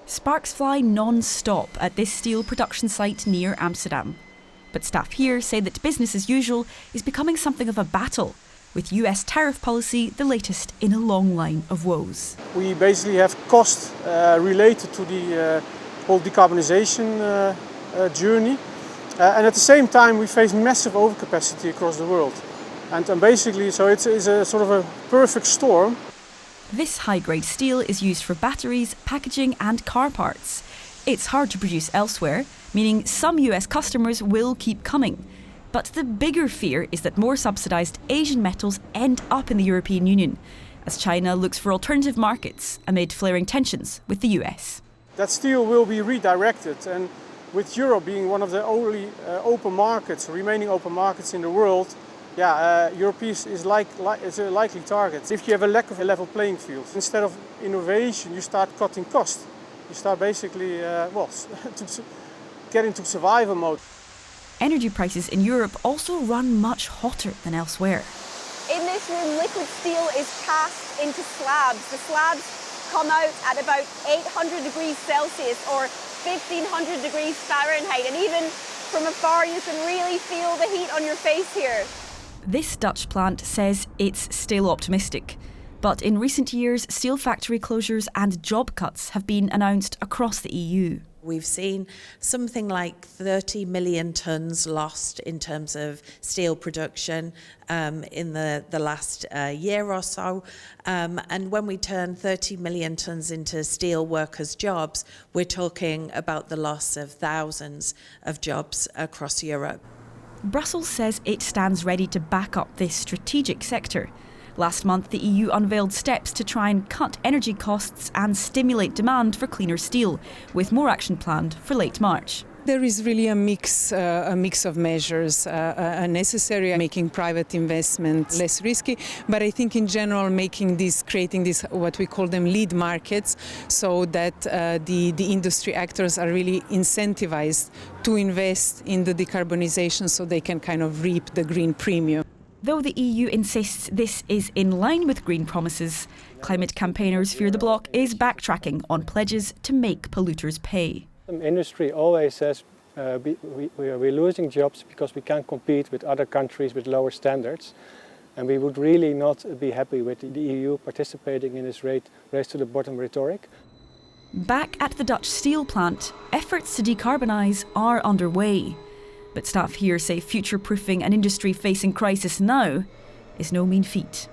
Sparks fly non-stop at this steel production site near Amsterdam. But staff here say that business as usual is becoming something of a battle, with US tariff policy the latest in a long line of woes. We basically have costs related to the whole decarbonisation journey. And at the same time we face massive overcapacity across the world. And basically, so it's a sort of a perfect storm. This high-grade steel is used for batteries, packaging and car parts. It's hard to produce elsewhere, meaning some US customers will keep coming. But the bigger fear is that more subsidised Asian metals end up in the European Union, as China looks for alternative markets amid flaring tensions with the US. That steel will be redirected, and with Europe being one of the only remaining open markets in the world, Europe is a likely target. If you have a lack of a level playing field, instead of innovation, you start cutting costs. You start basically, to get into survival mode. Energy prices in Europe also run much hotter than elsewhere. In this room, liquid steel is cast into slabs. The slabs come out at about 800 degrees Celsius or 1500 degrees Fahrenheit. And even from afar, you can really feel the heat on your face here. This Dutch plant says it's still optimistic. But in recent years, steel factory closures and job cuts have been announced across the EU. We've seen something like 30 million tonnes lost in terms of steel production in the last year or so. And when we turn 30 million tonnes into steel workers' jobs, we're talking about the loss of thousands of jobs across Europe. Brussels says it stands ready to back up this strategic sector. Last month, the EU unveiled steps to try and cut energy costs and stimulate demand for cleaner steel, with more action planned for late March. There is really a mix of measures necessary, making private investment less risky, but I think in general creating this what we call them lead markets, so that the industry actors are really incentivized to invest in the decarbonization so they can kind of reap the green premium. Though the EU insists this is in line with green promises, climate campaigners fear the bloc is backtracking on pledges to make polluters pay. Industry always says we're losing jobs because we can't compete with other countries with lower standards. And we would really not be happy with the EU participating in this race to the bottom rhetoric. Back at the Dutch steel plant, efforts to decarbonise are underway. But staff here say future-proofing an industry facing crisis now is no mean feat.